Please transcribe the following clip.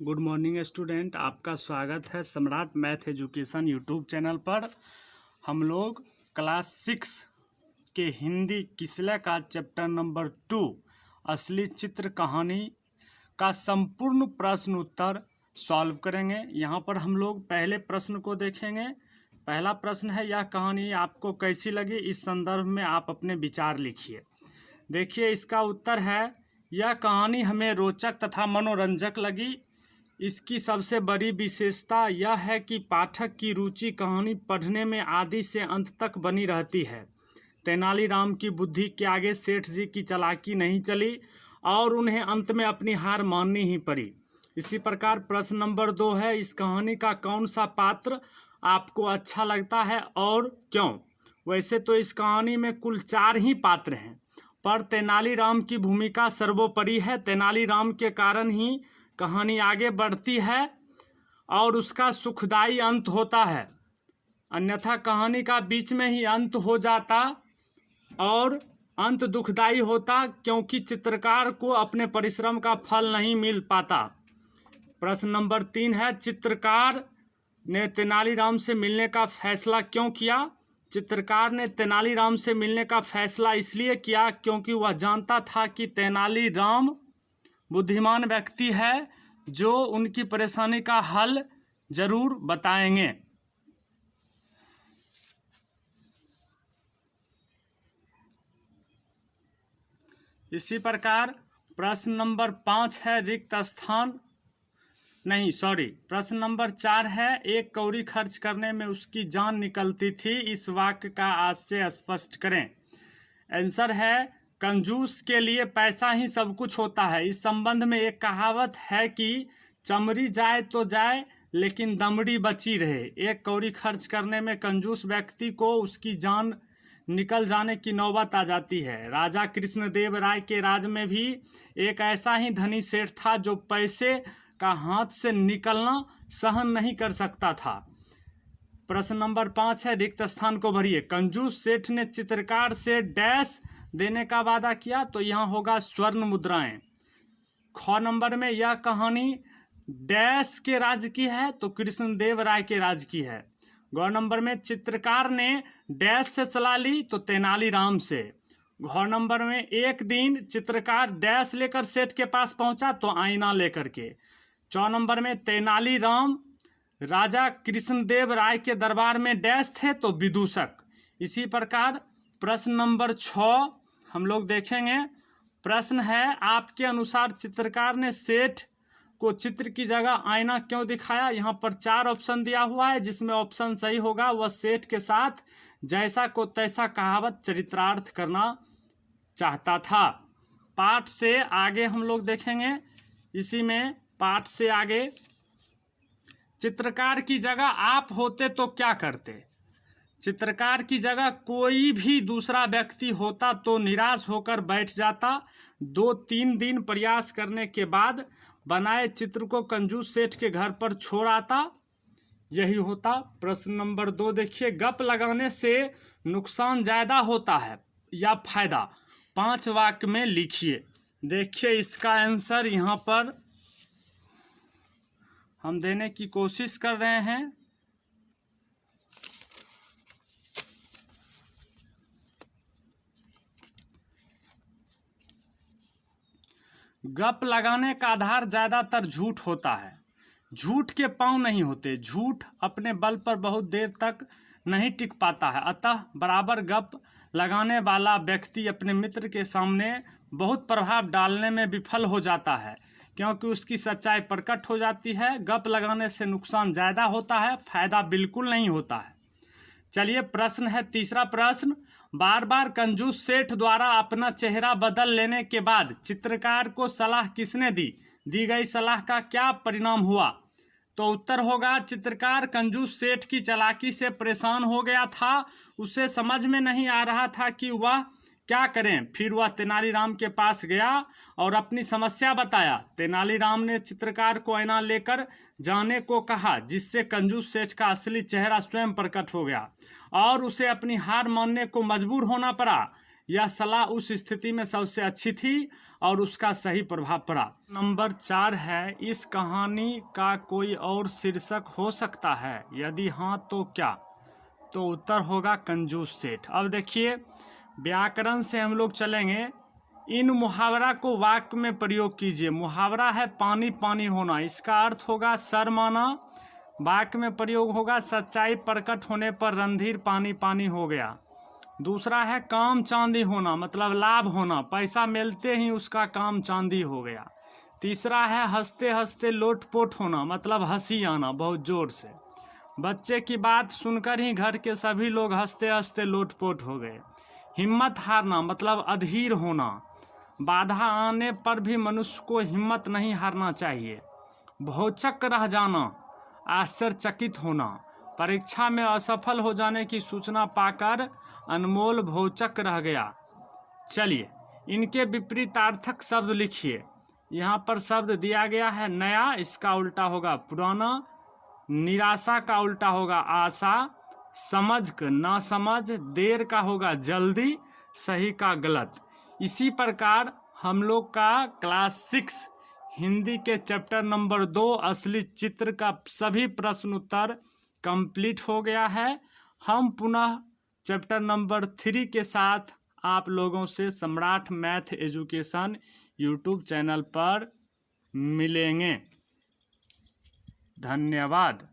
Good morning student, आपका स्वागत है सम्राट मैथ एजुकेशन यूट्यूब चैनल पर। हम लोग क्लास 6 के हिंदी किसला का चैप्टर नंबर 2 असली चित्र कहानी का संपूर्ण प्रश्न उत्तर सॉल्व करेंगे। यहाँ पर हम लोग पहले प्रश्न को देखेंगे। पहला प्रश्न है, यह कहानी आपको कैसी लगी? इस संदर्भ में आप अपने विचार लिखिए। देखिए, इसका उत्तर है, यह कहानी हमें रोचक तथा मनोरंजक लगी। इसकी सबसे बड़ी विशेषता यह है कि पाठक की रुचि कहानी पढ़ने में आदि से अंत तक बनी रहती है। तेनालीराम की बुद्धि के आगे सेठ जी की चालाकी नहीं चली और उन्हें अंत में अपनी हार माननी ही पड़ी। इसी प्रकार प्रश्न नंबर 2 है, इस कहानी का कौन सा पात्र आपको अच्छा लगता है और क्यों? वैसे तो इस कहानी में कुल 4 ही पात्र हैं, पर तेनालीराम की भूमिका सर्वोपरि है। तेनालीराम के कारण ही कहानी आगे बढ़ती है और उसका सुखदायी अंत होता है, अन्यथा कहानी का बीच में ही अंत हो जाता और अंत दुखदायी होता, क्योंकि चित्रकार को अपने परिश्रम का फल नहीं मिल पाता। प्रश्न नंबर 3 है, चित्रकार ने तेनालीराम से मिलने का फैसला क्यों किया? चित्रकार ने तेनालीराम से मिलने का फैसला इसलिए किया क्योंकि वह जानता था कि तेनालीराम बुद्धिमान व्यक्ति है जो उनकी परेशानी का हल जरूर बताएंगे। इसी प्रकार प्रश्न नंबर 5 है, प्रश्न नंबर 4 है, एक कौड़ी खर्च करने में उसकी जान निकलती थी। इस वाक्य का आज से स्पष्ट करें। आंसर है, कंजूस के लिए पैसा ही सब कुछ होता है। इस संबंध में एक कहावत है कि चमड़ी जाए तो जाए लेकिन दमड़ी बची रहे। एक कौड़ी खर्च करने में कंजूस व्यक्ति को उसकी जान निकल जाने की नौबत आ जाती है। राजा कृष्णदेव राय के राज में भी एक ऐसा ही धनी सेठ था जो पैसे का हाथ से निकलना सहन नहीं कर सकता था। प्रश्न नंबर 5 है, रिक्त स्थान को भरिए। कंजूस सेठ ने चित्रकार से डैश देने का वादा किया, तो यहाँ होगा स्वर्ण मुद्राएं। ख नंबर में, यह कहानी डैश के राज्य की है, तो कृष्णदेव राय के राज्य की है। ग नंबर में, चित्रकार ने डैश से सलाह ली, तो तेनालीराम से। घ नंबर में, एक दिन चित्रकार डैश लेकर सेठ के पास पहुंचा, तो आईना लेकर के। च नंबर में, तेनालीराम राजा कृष्णदेव राय के दरबार में डैश थे, तो विदूषक। इसी प्रकार प्रश्न नंबर 6 हम लोग देखेंगे। प्रश्न है, आपके अनुसार चित्रकार ने सेठ को चित्र की जगह आईना क्यों दिखाया? यहाँ पर 4 ऑप्शन दिया हुआ है, जिसमें ऑप्शन सही होगा, वह सेठ के साथ जैसा को तैसा कहावत चरितार्थ करना चाहता था। पाठ से आगे हम लोग देखेंगे। इसी में पाठ से आगे, चित्रकार की जगह आप होते तो क्या करते? चित्रकार की जगह कोई भी दूसरा व्यक्ति होता तो निराश होकर बैठ जाता। 2-3 दिन प्रयास करने के बाद बनाए चित्र को कंजूस सेठ के घर पर छोड़ आता, यही होता। प्रश्न नंबर 2 देखिए, गप लगाने से नुकसान ज़्यादा होता है या फायदा? 5 वाक्य में लिखिए। देखिए, इसका आंसर यहाँ पर हम देने की कोशिश कर रहे हैं। गप लगाने का आधार ज़्यादातर झूठ होता है। झूठ के पांव नहीं होते। झूठ अपने बल पर बहुत देर तक नहीं टिक पाता है। अतः बराबर गप लगाने वाला व्यक्ति अपने मित्र के सामने बहुत प्रभाव डालने में विफल हो जाता है, क्योंकि उसकी सच्चाई प्रकट हो जाती है। गप लगाने से नुकसान ज़्यादा होता है, फायदा बिल्कुल नहीं होता है। चलिए, प्रश्न है तीसरा प्रश्न, बार बार कंजूस सेठ द्वारा अपना चेहरा बदल लेने के बाद चित्रकार को सलाह किसने दी? दी गई सलाह का क्या परिणाम हुआ? तो उत्तर होगा, चित्रकार कंजूस सेठ की चालाकी से परेशान हो गया था। उसे समझ में नहीं आ रहा था कि वह क्या करें। फिर वह तेनालीराम के पास गया और अपनी समस्या बताया। तेनालीराम ने चित्रकार को आईना लेकर जाने को कहा, जिससे कंजूस सेठ का असली चेहरा स्वयं प्रकट हो गया और उसे अपनी हार मानने को मजबूर होना पड़ा। यह सलाह उस स्थिति में सबसे अच्छी थी और उसका सही प्रभाव पड़ा। नंबर 4 है, इस कहानी का कोई और शीर्षक हो सकता है, यदि हाँ तो क्या? तो उत्तर होगा कंजूस सेठ। अब देखिए व्याकरण से हम लोग चलेंगे। इन मुहावरा को वाक्य में प्रयोग कीजिए। मुहावरा है पानी पानी होना, इसका अर्थ होगा शर्माना। वाक्य में प्रयोग होगा सच्चाई प्रकट होने पर रणधीर पानी पानी हो गया। दूसरा है काम चांदी होना, मतलब लाभ होना, पैसा मिलते ही उसका काम चांदी हो गया। तीसरा है हंसते हंसते लोटपोट होना, मतलब हंसी आना बहुत जोर से। बच्चे की बात सुनकर ही घर के सभी लोग हंसते हंसते लोटपोट हो गए। हिम्मत हारना, मतलब अधीर होना। बाधा आने पर भी मनुष्य को हिम्मत नहीं हारना चाहिए। भौचक रह जाना, आश्चर्यचकित होना। परीक्षा में असफल हो जाने की सूचना पाकर अनमोल भौचक रह गया। चलिए इनके विपरीतार्थक शब्द लिखिए। यहाँ पर शब्द दिया गया है नया, इसका उल्टा होगा पुराना। निराशा का उल्टा होगा आशा। समझ का नासमझ। देर का होगा जल्दी, सही का गलत। इसी प्रकार हम लोग का क्लास 6 हिंदी के चैप्टर नंबर 2 असली चित्र का सभी प्रश्न उत्तर कंप्लीट हो गया है। हम पुनः चैप्टर नंबर 3 के साथ आप लोगों से सम्राट मैथ एजुकेशन यूट्यूब चैनल पर मिलेंगे। धन्यवाद।